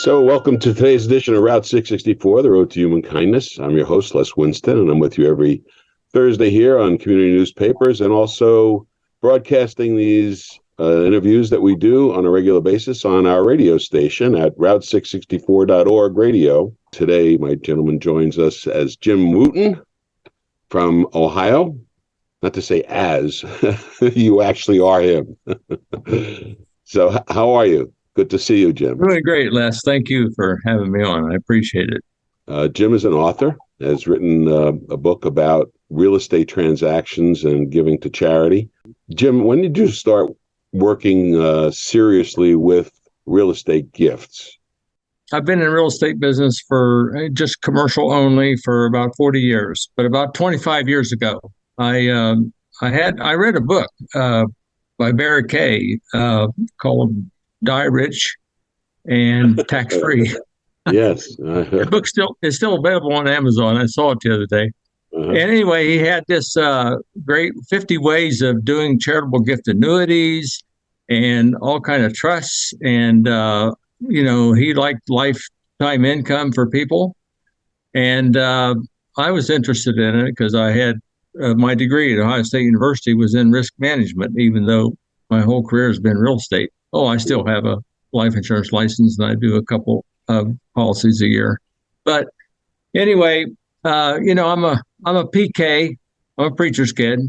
So, welcome to today's edition of Route 664, The Road to Human Kindness. I'm your host, Les Winston, and I'm with you every Thursday here on community newspapers and also broadcasting these interviews that we do on a regular basis on our radio station at route664.org radio. Today, my gentleman joins us as Jim Wootton from Ohio. Not to say as, you actually are him. So, how are you? Good to see you, Jim. Really great, Les. Thank you for having me on. I appreciate it. Jim is an author, has written a book about real estate transactions and giving to charity. Jim, when did you start working seriously with real estate gifts? I've been in real estate business for just commercial only for about 40 years. But about 25 years ago, I read a book by Barry Kay called Die Rich and Tax Free. Yes. The book is still available on Amazon. I saw it the other day. And anyway, he had this great 50 ways of doing charitable gift annuities and all kind of trusts. And, he liked lifetime income for people. And I was interested in it because I had my degree at Ohio State University was in risk management, even though my whole career has been real estate. Oh, I still have a life insurance license, and I do a couple of policies a year. But anyway, I'm a PK. I'm a preacher's kid,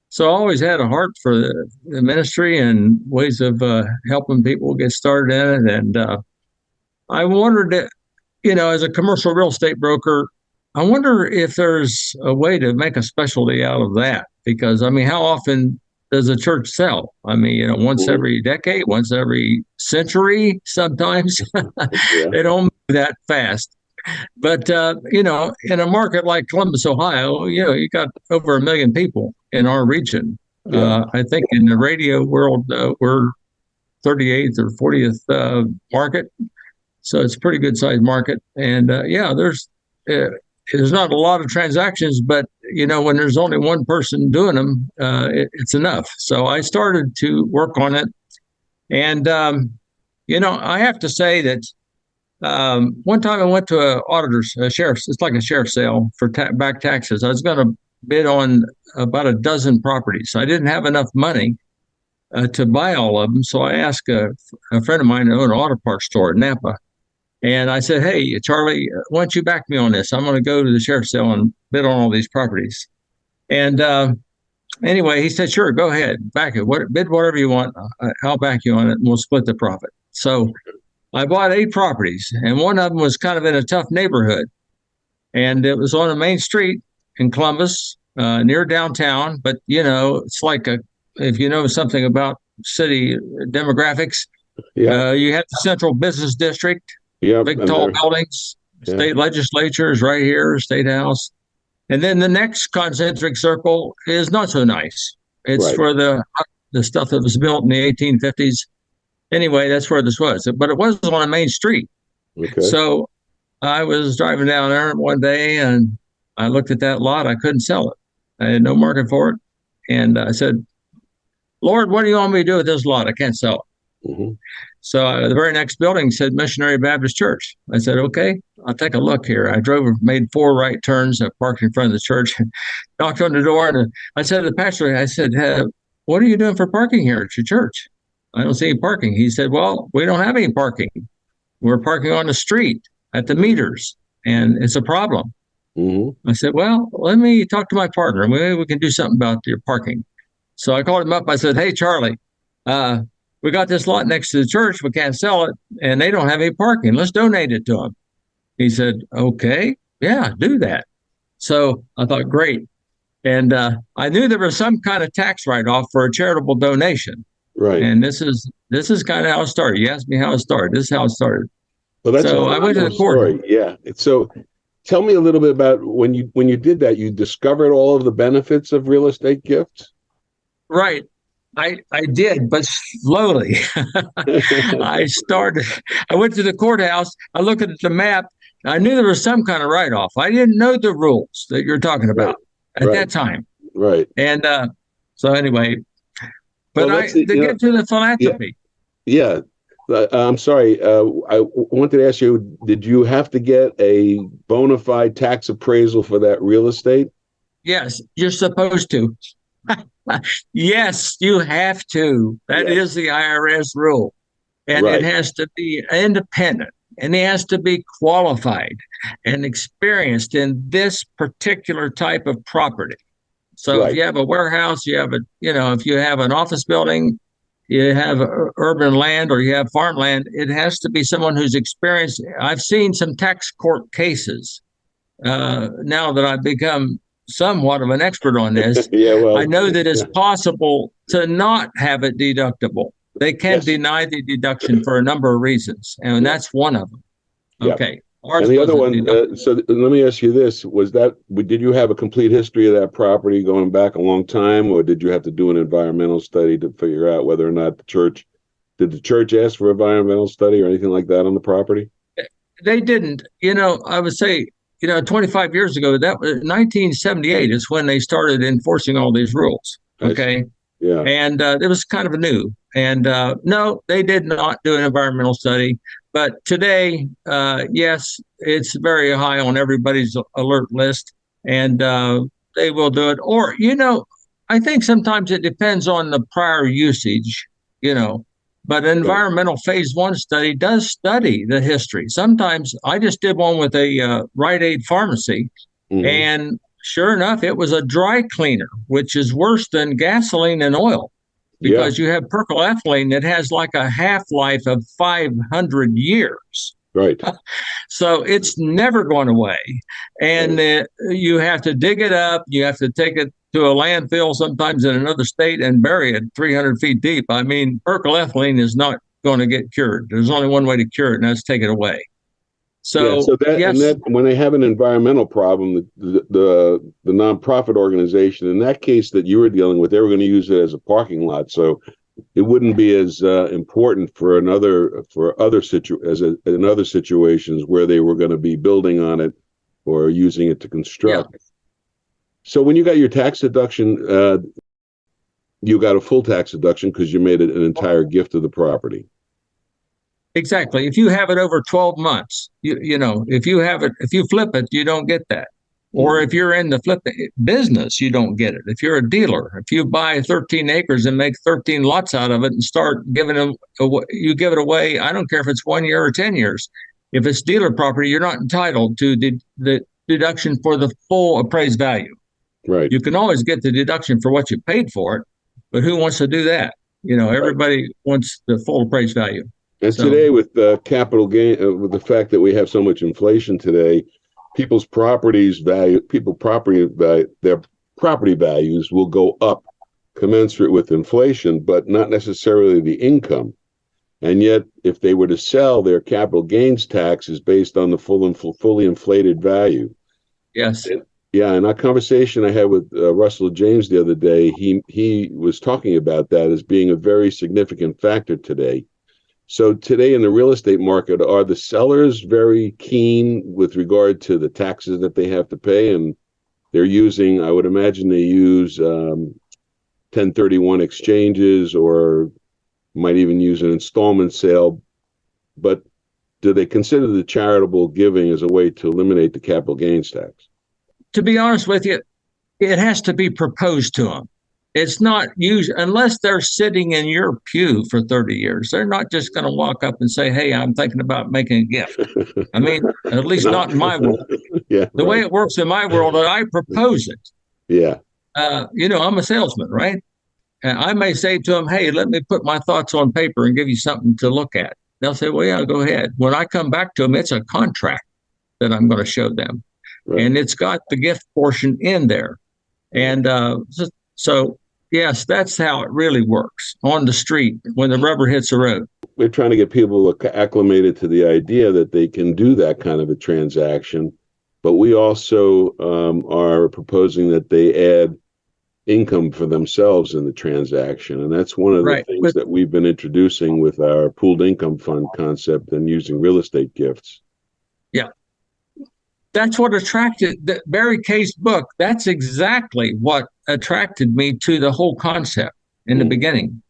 so I always had a heart for the ministry and ways of helping people get started in it. And I wondered, as a commercial real estate broker, I wonder if there's a way to make a specialty out of that. Because how often does a church sell? Once every decade, once every century, sometimes. They don't move that fast. But, in a market like Columbus, Ohio, you got over 1 million people in our region. Yeah. I think in the radio world, we're 38th or 40th market. So it's a pretty good sized market. And there's not a lot of transactions, but when there's only one person doing them, it's enough. So I started to work on it. And, I have to say that one time I went to a sheriff's, it's like a sheriff's sale for back taxes. I was going to bid on about a dozen properties. I didn't have enough money to buy all of them. So I asked a friend of mine who owned an auto parts store in Napa. And I said, hey, Charlie, why don't you back me on this? I'm going to go to the sheriff's sale and bid on all these properties. And anyway, he said, sure, go ahead, back it. Bid whatever you want. I'll back you on it, and we'll split the profit. So I bought 8 properties, and one of them was kind of in a tough neighborhood. And it was on a main street in Columbus, near downtown. But, it's like if you know something about city demographics, you have the central business district. Yep, big tall buildings, state legislature is right here, state house. And then the next concentric circle is not so nice. It's for the stuff that was built in the 1850s. Anyway, that's where this was. But it was on a main street. Okay. So I was driving down there one day and I looked at that lot. I couldn't sell it. I had no market for it. And I said, Lord, what do you want me to do with this lot? I can't sell it. Mm-hmm. So the very next building said Missionary Baptist Church. I said, okay, I'll take a look here. I made 4 right turns. I parked in front of the church, and knocked on the door. And I said to the pastor, I said, what are you doing for parking here at your church? I don't see any parking. He said, well, we don't have any parking. We're parking on the street at the meters, and it's a problem. Mm-hmm. I said, well, let me talk to my partner. Maybe we can do something about your parking. So I called him up. I said, hey, Charlie, we got this lot next to the church. We can't sell it, and they don't have any parking. Let's donate it to them. He said, okay, yeah, do that. So I thought, great. And I knew there was some kind of tax write-off for a charitable donation. Right. And this is kind of how it started. You asked me how it started. This is how it started. Well, that's so I went to the court. Story. Yeah. So tell me a little bit about when you did that, you discovered all of the benefits of real estate gifts? Right. I did, but slowly. I went to the courthouse. I looked at the map. I knew there was some kind of write-off. I didn't know the rules that you're talking about at that time. Right. And so anyway, but to get to the philanthropy. Yeah. I'm sorry. I wanted to ask you, did you have to get a bona fide tax appraisal for that real estate? Yes, you're supposed to. Yes, you have to. That Yes. is the IRS rule. And it Right. has to be independent, and it has to be qualified and experienced in this particular type of property. So if Right. you have a warehouse, if you have an office building, you have urban land or you have farmland, it has to be someone who's experienced. I've seen some tax court cases now that I've become somewhat of an expert on this. Yeah. I Well. know that it's Yeah. possible to not have it deductible. They can Yes. deny the deduction for a number of reasons, and Yeah. that's one of them. Yeah. Okay. And Ours the other wasn't one, deductible. so let me ask you this: did you have a complete history of that property going back a long time, or did you have to do an environmental study to figure out whether or not did the church ask for environmental study or anything like that on the property? They didn't. I would say, 25 years ago, that was 1978 is when they started enforcing all these rules. I see. Okay. Yeah. And it was kind of new. And no, they did not do an environmental study. But today, yes, it's very high on everybody's alert list, and they will do it. Or, I think sometimes it depends on the prior usage, you know. But an Right. environmental phase one study does study the history. Sometimes I just did one with a Rite Aid pharmacy, Hmm. and sure enough, it was a dry cleaner, which is worse than gasoline and oil Yeah. because you have perchlorethylene that has like a half-life of 500 years. Right. So it's never going away. And Right. you have to dig it up. You have to take it to a landfill, sometimes in another state, and bury it 300 feet deep. I mean, perchlorethylene is not going to get cured. There's only one way to cure it, and that's take it away. Yeah. So, So yes, that when they have an environmental problem, the nonprofit organization in that case that you were dealing with, they were going to use it as a parking lot. So it wouldn't be as important for in other situations where they were going to be building on it or using it to yeah, construct. So when you got your tax deduction, you got a full tax deduction because you made it an entire gift of the property. exactly. If you have it over 12 months, if you flip it, you don't get that. Or Mhm. if you're in the flip business, you don't get it. If you're a dealer, if you buy 13 acres and make 13 lots out of it and start giving them, you give it away. I don't care if it's 1 year or 10 years. If it's dealer property, you're not entitled to the deduction for the full appraised value. Right. You can always get the deduction for what you paid for it, but who wants to do that? Right. Everybody wants the full appraised value. And So, today, with capital gain, with the fact that we have so much inflation today, people's properties value, people property value, their property values will go up commensurate with inflation, but not necessarily the income. And yet, if they were to sell, their capital gains tax is based on the fully inflated value. yes. Yeah, in our conversation I had with Russell James the other day, he was talking about that as being a very significant factor today. So today in the real estate market, are the sellers very keen with regard to the taxes that they have to pay? And they're using, I would imagine they use 1031 exchanges or might even use an installment sale. But do they consider the charitable giving as a way to eliminate the capital gains tax? To be honest with you, it has to be proposed to them. It's not used unless they're sitting in your pew for 30 years. They're not just going to walk up and say, "Hey, I'm thinking about making a gift." I mean, at least No. not in my world. Yeah, The way right. it works in my world, I propose it. Yeah, I'm a salesman, right? And I may say to them, "Hey, let me put my thoughts on paper and give you something to look at." They'll say, "Well, yeah, go ahead." When I come back to them, it's a contract that I'm going to show them, right. and it's got the gift portion in there. And so, yes, that's how it really works on the street when the rubber hits the road. We're trying to get people acclimated to the idea that they can do that kind of a transaction, but we also are proposing that they add income for themselves in the transaction. And that's one of the Right. things that we've been introducing with our pooled income fund concept and using real estate gifts. Yeah. That's what attracted Barry Kay's book. That's exactly what attracted me to the whole concept in the beginning.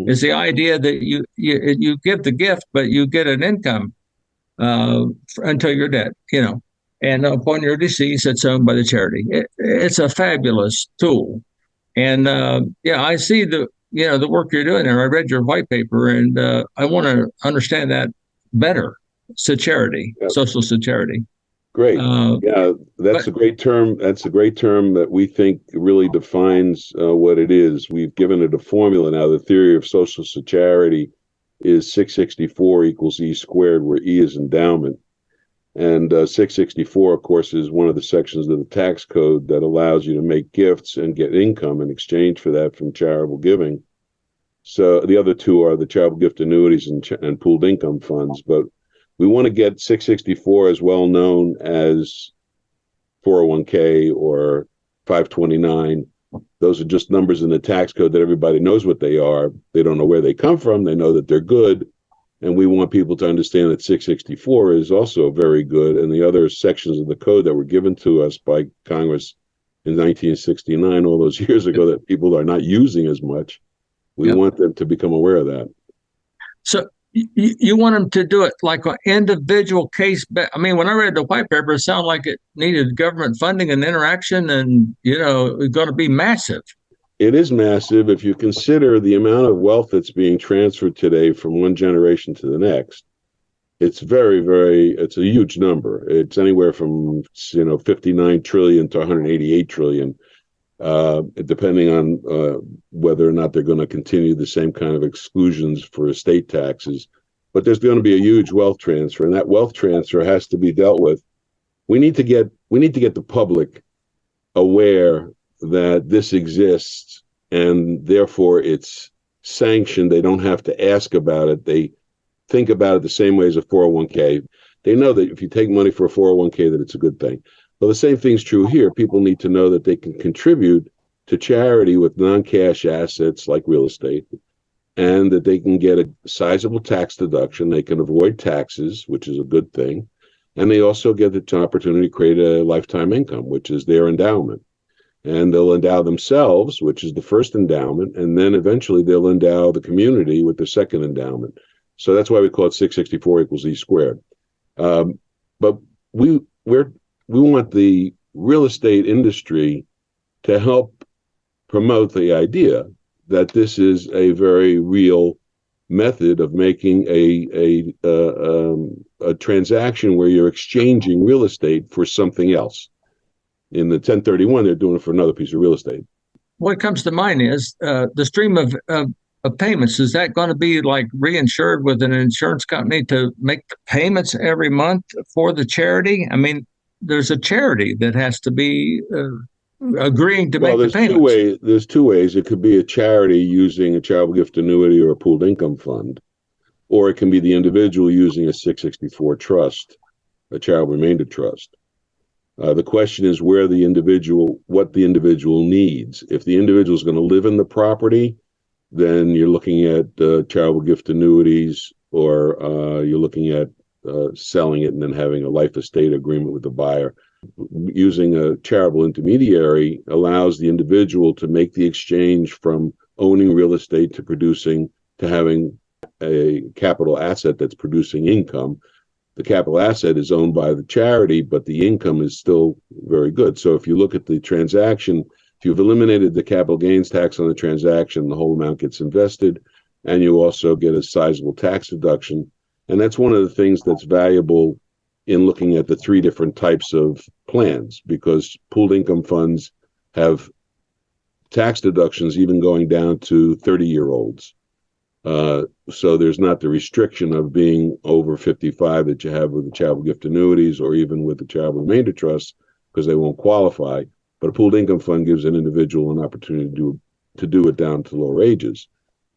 It's the idea that you give the gift, but you get an income until you're dead, and upon your decease, it's owned by the charity. It's a fabulous tool, and I see the work you're doing there. I read your white paper, and I want to understand that better. Security, Yep. social security. Great. Yeah, that's a great term. That's a great term that we think really defines what it is. We've given it a formula now. The theory of social security is 664 equals E squared, where E is endowment. And 664, of course, is one of the sections of the tax code that allows you to make gifts and get income in exchange for that from charitable giving. So the other two are the charitable gift annuities and pooled income funds. But we want to get 664 as well known as 401k or 529. Those are just numbers in the tax code that everybody knows what they are. They don't know where they come from. They know that they're good. And we want people to understand that 664 is also very good. And the other sections of the code that were given to us by Congress in 1969, all those years ago, that people are not using as much, we want them to become aware of that. So you want them to do it like an individual case. I mean, when I read the white paper, it sounded like it needed government funding and interaction, and it's going to be massive. It is massive if you consider the amount of wealth that's being transferred today from one generation to the next. It's it's a huge number. It's anywhere from 59 trillion to 188 trillion, depending on whether or not they're going to continue the same kind of exclusions for estate taxes. But there's going to be a huge wealth transfer, and that wealth transfer has to be dealt with. We need to get the public aware that this exists, and therefore it's sanctioned. They don't have to ask about it. They think about it the same way as a 401k. They know that if you take money for a 401k, that it's a good thing. Well, the same thing's true here. People need to know that they can contribute to charity with non-cash assets like real estate, and that they can get a sizable tax deduction. They can avoid taxes, which is a good thing. And they also get the opportunity to create a lifetime income, which is their endowment. And they'll endow themselves, which is the first endowment, and then eventually they'll endow the community with the second endowment. So that's why we call it 664 equals E squared. But we want the real estate industry to help promote the idea that this is a very real method of making a transaction where you're exchanging real estate for something else. In the 1031, they're doing it for another piece of real estate. What comes to mind is the stream of payments. Is that going to be like reinsured with an insurance company to make the payments every month for the charity? I mean, there's a charity that has to be agreeing to make the payments. There's two ways. It could be a charity using a charitable gift annuity or a pooled income fund, or it can be the individual using a 664 trust, a charitable remainder trust. The question is what the individual needs. If the individual is going to live in the property, then you're looking at charitable gift annuities, or you're looking at selling it and then having a life estate agreement with the buyer. Using a charitable intermediary allows the individual to make the exchange from owning real estate to having a capital asset that's producing income. The capital asset is owned by the charity, but the income is still very good. So if you look at the transaction, if you've eliminated the capital gains tax on the transaction, the whole amount gets invested, and you also get a sizable tax deduction. And that's one of the things that's valuable in looking at the three different types of plans, because pooled income funds have tax deductions even going down to 30-year-olds. So there's not the restriction of being over 55 that you have with the charitable gift annuities or even with the charitable remainder trust, because they won't qualify. But a pooled income fund gives an individual an opportunity to do it down to lower ages.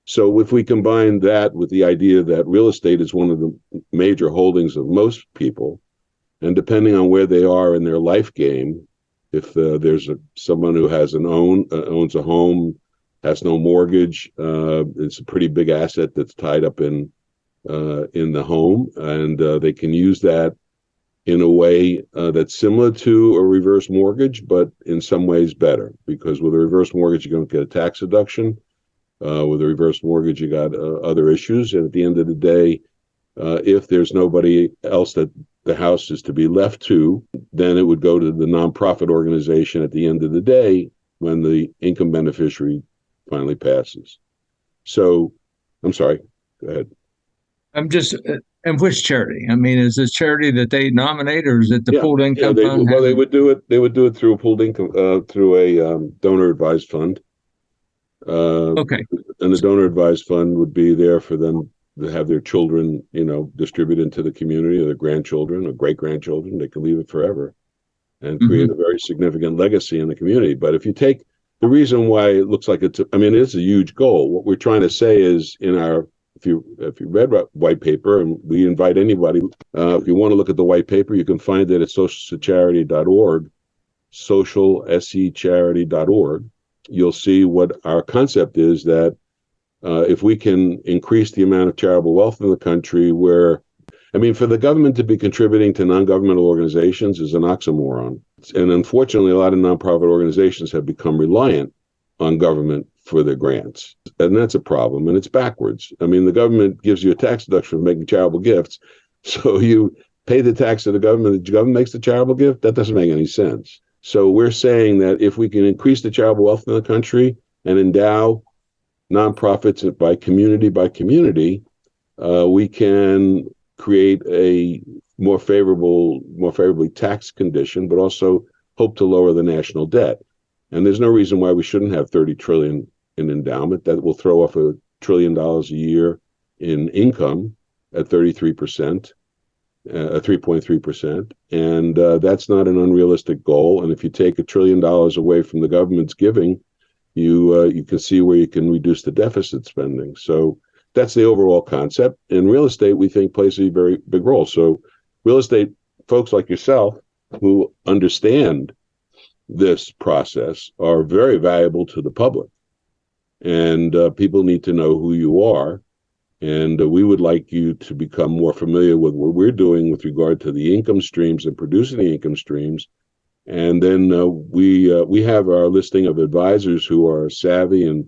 So if we combine that with the idea that real estate is one of the major holdings of most people, and depending on where they are in their life game, if there's someone who owns a home, has no mortgage, it's a pretty big asset that's tied up in the home, and they can use that in a way that's similar to a reverse mortgage, but in some ways better, because with a reverse mortgage, you're going to get a tax deduction. With a reverse mortgage, you got other issues. And at the end of the day, if there's nobody else that the house is to be left to, then it would go to the nonprofit organization at the end of the day when the income beneficiary finally passes. So, I'm sorry, go ahead. I'm just, and which charity? I mean, is this charity that they nominate, or is it the pooled income fund? Well, they would do it. They would do it through a pooled income, through a donor advised fund. Okay. And the donor advised fund would be there for them to have their children, distribute into the community, or their grandchildren or great grandchildren. They can leave it forever and create a very significant legacy in the community. But if you take the reason why it looks like it's a huge goal. What we're trying to say is if you read white paper, and we invite anybody, if you want to look at the white paper, you can find it at socialcharity.org, socialcharity.org. You'll see what our concept is, that if we can increase the amount of charitable wealth in the country, for the government to be contributing to non-governmental organizations is an oxymoron. And unfortunately, a lot of nonprofit organizations have become reliant on government for their grants. And that's a problem, and it's backwards. The government gives you a tax deduction for making charitable gifts. So you pay the tax to the government makes the charitable gift? That doesn't make any sense. So we're saying that if we can increase the charitable wealth in the country and endow nonprofits by community, we can create a more favorably taxed condition, but also hope to lower the national debt. And there's no reason why we shouldn't have $30 trillion in endowment. That will throw off $1 trillion a year in income at 33%. 3.3%, and that's not an unrealistic goal. And if you take $1 trillion away from the government's giving, you can see where you can reduce the deficit spending. So that's the overall concept. And real estate, we think, plays a very big role. So real estate folks like yourself who understand this process are very valuable to the public, and people need to know who you are. And we would like you to become more familiar with what we're doing with regard to the income streams and producing the income streams. And then we have our listing of advisors who are savvy and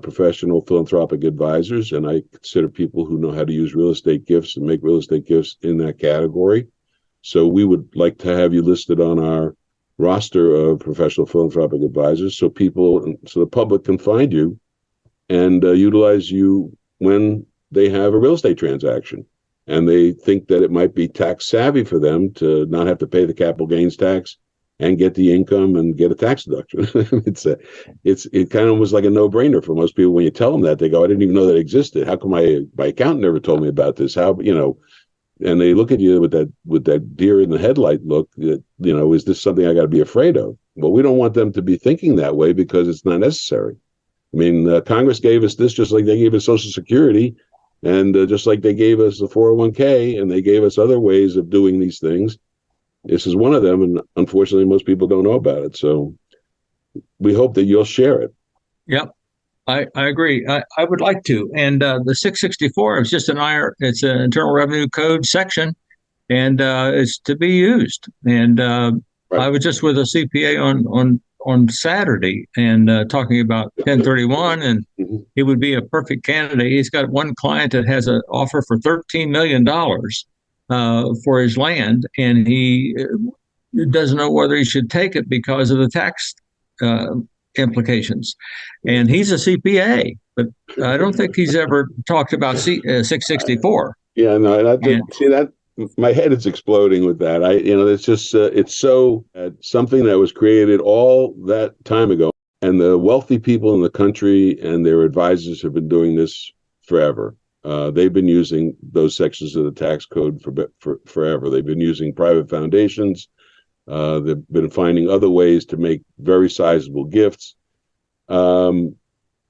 professional philanthropic advisors. And I consider people who know how to use real estate gifts and make real estate gifts in that category. So we would like to have you listed on our roster of professional philanthropic advisors, so the public can find you and utilize you when they have a real estate transaction and they think that it might be tax savvy for them to not have to pay the capital gains tax and get the income and get a tax deduction. It kind of was like a no-brainer for most people. When you tell them that, they go, I didn't even know that existed. How come my accountant never told me about this? And they look at you with that deer in the headlight look, is this something I got to be afraid of? Well, we don't want them to be thinking that way, because it's not necessary. Congress gave us this just like they gave us Social Security, and just like they gave us the 401k, and they gave us other ways of doing these things. This is one of them, and unfortunately, most people don't know about it. So we hope that you'll share it. Yep, I agree. I would like to. And the 664 is just it's an Internal Revenue Code section, and it's to be used. And right. I was just with a CPA on Saturday and talking about 1031, and he would be a perfect candidate. He's got one client that has an offer for $13 million for his land, and he doesn't know whether he should take it because of the tax implications. And he's a CPA, but I don't think he's ever talked about 664. Yeah, no, see that. My head is exploding with that. It's just it's so something that was created all that time ago, and the wealthy people in the country and their advisors have been doing this forever. They've been using those sections of the tax code for forever. They've been using private foundations. They've been finding other ways to make very sizable gifts.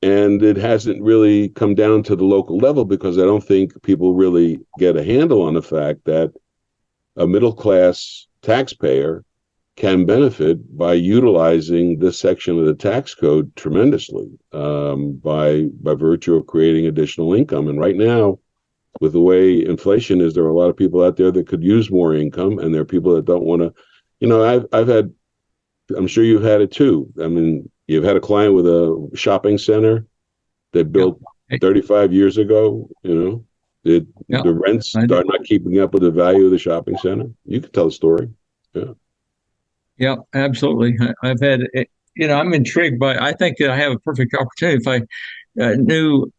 And it hasn't really come down to the local level, because I don't think people really get a handle on the fact that a middle-class taxpayer can benefit by utilizing this section of the tax code tremendously by virtue of creating additional income. And right now, with the way inflation is, there are a lot of people out there that could use more income, and there are people that don't want to. I've had, I'm sure you've had it too. You've had a client with a shopping center they built 35 years ago, the rents are not keeping up with the value of the shopping center. You could tell the story. Yeah. Yeah, absolutely. I've had, I'm intrigued by, I think that I have a perfect opportunity if I knew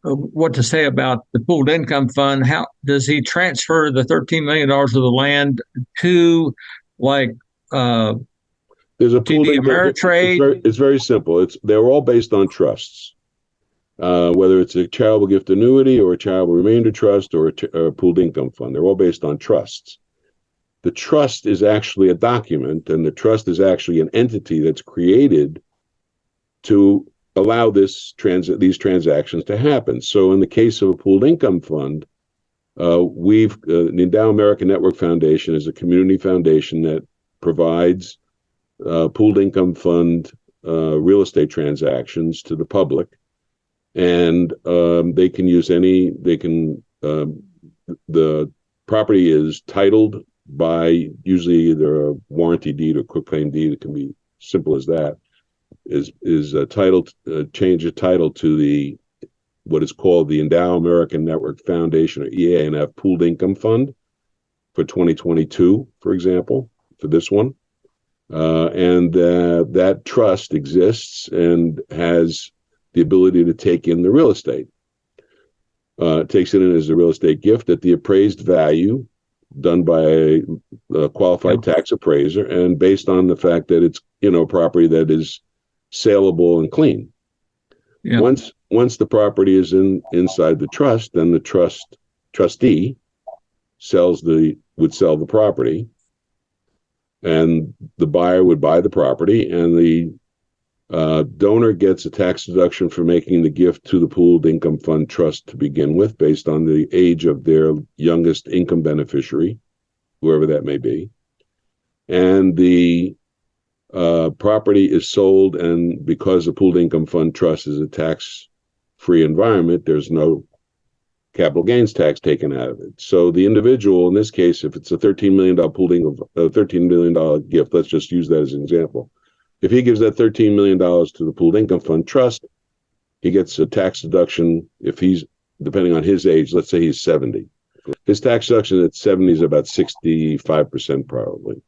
what to say about the pooled income fund. How does he transfer the $13 million of the land to like, there's a pooled TD income. Ameritrade? It's very simple. They're all based on trusts. Whether it's a charitable gift annuity or a charitable remainder trust or a pooled income fund, they're all based on trusts. The trust is actually a document, and the trust is actually an entity that's created to allow these transactions to happen. So in the case of a pooled income fund, the Endow American Network Foundation is a community foundation that provides pooled income fund real estate transactions to the public. And they can use the property is titled by usually either a warranty deed or quitclaim deed. It can be simple as that. Is titled change of title to what is called the Endow American Network Foundation, or EANF, Pooled Income Fund for 2022, for example, for this one. And that trust exists and has the ability to take in the real estate. Takes it in as a real estate gift at the appraised value done by a qualified tax appraiser, and based on the fact that it's property that is saleable and clean. Yeah. Once the property is inside the trust, then the trustee would sell the property, and the buyer would buy the property, and the donor gets a tax deduction for making the gift to the pooled income fund trust to begin with, based on the age of their youngest income beneficiary, whoever that may be. And the property is sold, and because the pooled income fund trust is a tax-free environment, there's no capital gains tax taken out of it. So the individual, in this case, if it's a $13 million $13 million gift, let's just use that as an example. If he gives that $13 million to the pooled income fund trust, he gets a tax deduction. If he's, depending on his age, let's say he's 70. His tax deduction at 70 is about 65% probably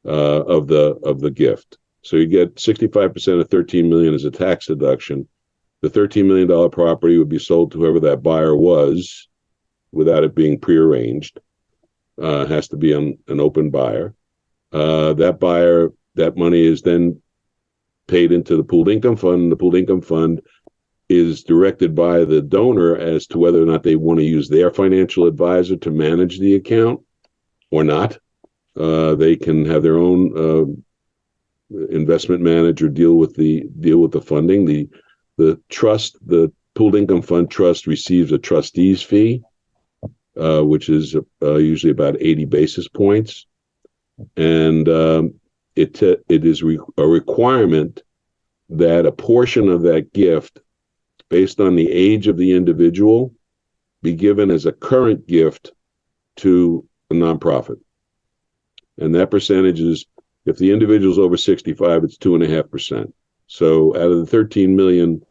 of the gift. So you get 65% of 13 million as a tax deduction. The $13 million property would be sold to whoever that buyer was without it being prearranged. It has to be an open buyer. That money is then paid into the pooled income fund. The pooled income fund is directed by the donor as to whether or not they want to use their financial advisor to manage the account or not. They can have their own investment manager deal with the funding. The pooled income fund trust receives a trustee's fee, which is usually about 80 basis points, and it is a requirement that a portion of that gift, based on the age of the individual, be given as a current gift to a nonprofit. And that percentage is, if the individual is over 65, it's 2.5%. So out of the 13 million,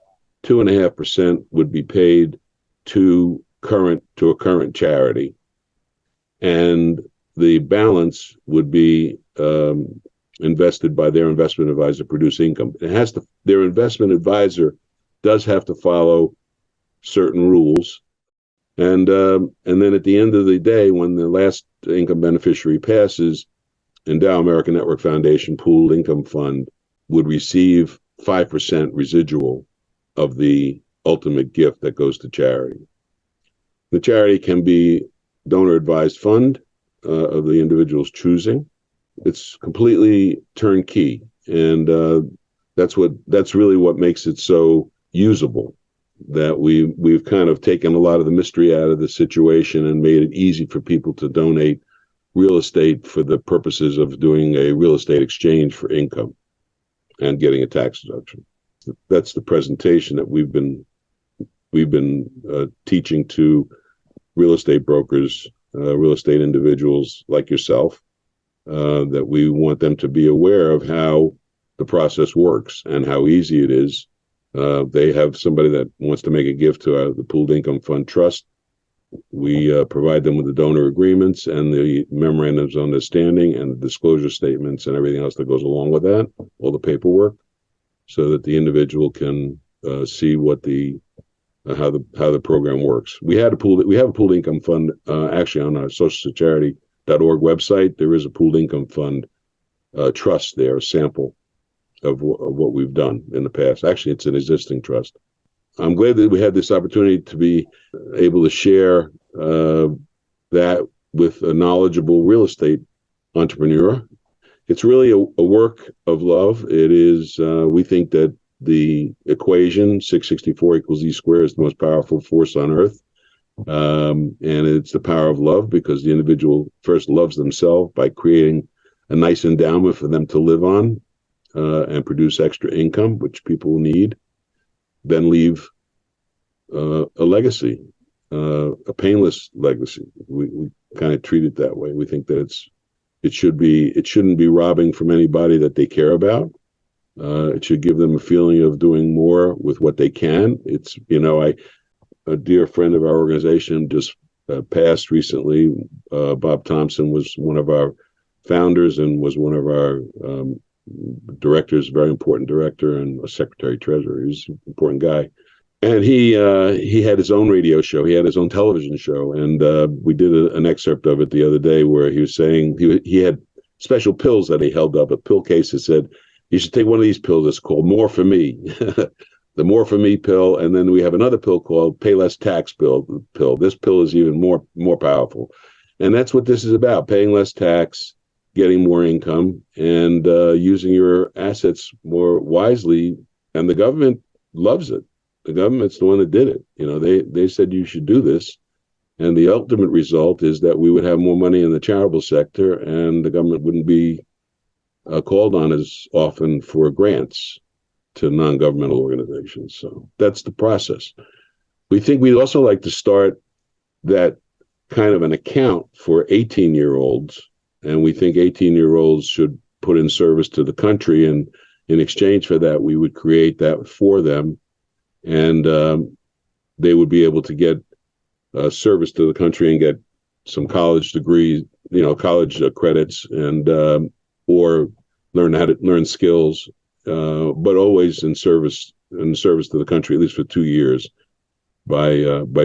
2.5% would be paid to a current charity, and the balance would be invested by their investment advisor, produce income. Their investment advisor does have to follow certain rules, and then at the end of the day, when the last income beneficiary passes, Endow American Network Foundation Pooled Income Fund would receive 5% residual of the ultimate gift that goes to charity. The charity can be donor advised fund of the individual's choosing. It's completely turnkey, and that's really what makes it so usable. That we've kind of taken a lot of the mystery out of the situation and made it easy for people to donate real estate for the purposes of doing a real estate exchange for income and getting a tax deduction. That's the presentation that we've been teaching to real estate brokers, real estate individuals like yourself, that we want them to be aware of how the process works and how easy it is They have somebody that wants to make a gift to the Pooled Income Fund Trust. We provide them with the donor agreements and the memorandums of understanding and the disclosure statements and everything else that goes along with that, all the paperwork, so that the individual can see what how the program works. We have a pooled income fund actually on our socialsecurity.org website. There is a pooled income fund trust there, a sample of what we've done in the past. Actually, it's an existing trust. I'm glad that we had this opportunity to be able to share that with a knowledgeable real estate entrepreneur. It's really a work of love. It is, we think that the equation 664 equals E squared is the most powerful force on earth. And it's the power of love, because the individual first loves themselves by creating a nice endowment for them to live on and produce extra income, which people need, then leave a legacy, a painless legacy. We kind of treat it that way. We think that it shouldn't be robbing from anybody that they care about. It should give them a feeling of doing more with what they can. It's, a dear friend of our organization just passed recently. Bob Thompson was one of our founders and was one of our directors, very important director and a secretary treasurer. He was an important guy. And he had his own radio show. He had his own television show. And we did an excerpt of it the other day where he was saying he had special pills that he held up, a pill case that said, you should take one of these pills. It's called More for Me, the More for Me pill. And then we have another pill called Pay Less Tax pill. This pill is even more powerful. And that's what this is about, paying less tax, getting more income, and using your assets more wisely. And the government loves it. The government's the one that did it. They said you should do this. And the ultimate result is that we would have more money in the charitable sector, and the government wouldn't be called on as often for grants to non-governmental organizations. So that's the process. We think we'd also like to start that kind of an account for 18-year-olds. And we think 18-year-olds should put in service to the country. And in exchange for that, we would create that for them. And they would be able to get service to the country and get some college degrees, college credits, and or learn skills, but always in service to the country, at least for 2 years, by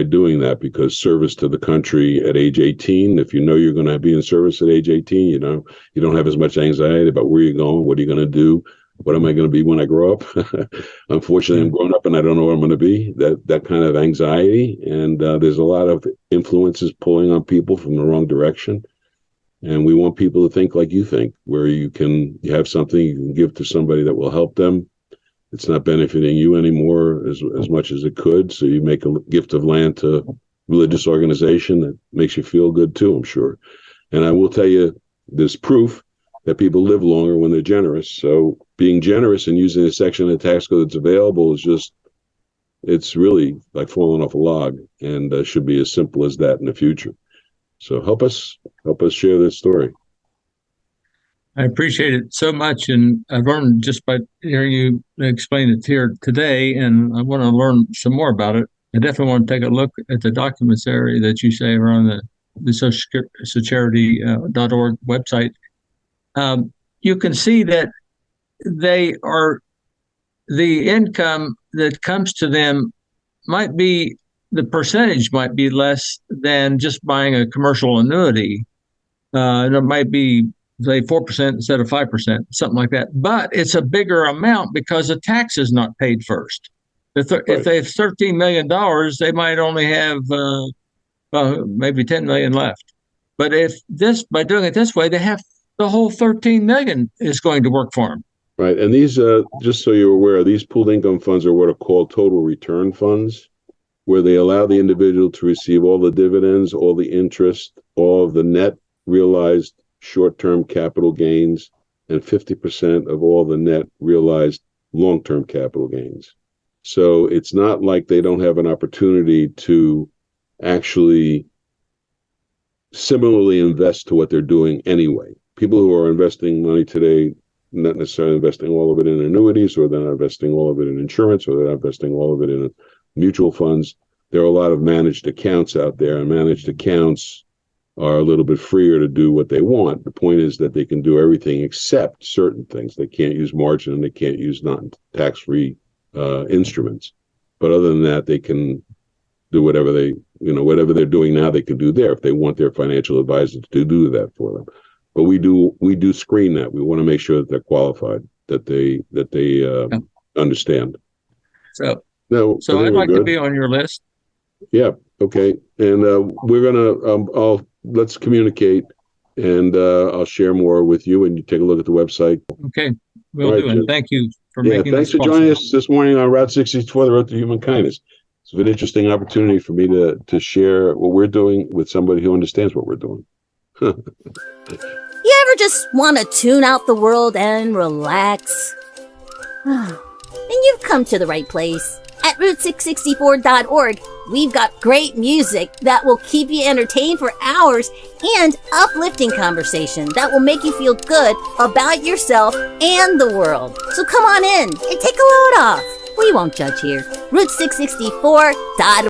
doing that. Because service to the country at age 18, if you're going to be in service at age 18, you don't have as much anxiety about where you're going, what are you going to do, what am I going to be when I grow up? Unfortunately, I'm grown up and I don't know what I'm going to be. That kind of anxiety, and there's a lot of influences pulling on people from the wrong direction. And we want people to think like you think, where you have something you can give to somebody that will help them. It's not benefiting you anymore as much as it could. So you make a gift of land to a religious organization that makes you feel good too, I'm sure. And I will tell you, there's proof that people live longer when they're generous. So being generous and using a section of the tax code that's available is it's really like falling off a log, and should be as simple as that in the future. So help us share this story. I appreciate it so much, and I've learned just by hearing you explain it here today, and I want to learn some more about it. I definitely want to take a look at the documents area that you say are on the socialsecurity.org website. You can see that the income that comes to them the percentage might be less than just buying a commercial annuity. It might be, say, 4% instead of 5%, something like that. But it's a bigger amount because the tax is not paid first. If they have $13 million, they might only have maybe $10 million left. But by doing it this way, they have the whole $13 million is going to work for them. Right. And these, just so you're aware, these pooled income funds are what are called total return funds, where they allow the individual to receive all the dividends, all the interest, all of the net realized short-term capital gains, and 50% of all the net realized long-term capital gains. So it's not like they don't have an opportunity to actually similarly invest to what they're doing anyway. People who are investing money today, not necessarily investing all of it in annuities, or they're not investing all of it in insurance, or they're not investing all of it in mutual funds. There are a lot of managed accounts out there, and managed accounts are a little bit freer to do what they want. The point is that they can do everything except certain things. They can't use margin, and they can't use non-tax-free instruments. But other than that, they can do whatever whatever they're doing now, they can do there if they want their financial advisor to do that for them. But we do screen that. We want to make sure that they're qualified, that they understand. So I'd like to be on your list. Yeah. Okay. And we're gonna let's communicate, and I'll share more with you, and you take a look at the website. Okay, will do. And thank you for making this possible. Thanks for joining us this morning on Route 64, the road to human kindness. It's an interesting opportunity for me to share what we're doing with somebody who understands what we're doing. You ever just want to tune out the world and relax? Then you've come to the right place. At Route664.org, we've got great music that will keep you entertained for hours and uplifting conversation that will make you feel good about yourself and the world. So come on in and take a load off. We won't judge here. Route664.org.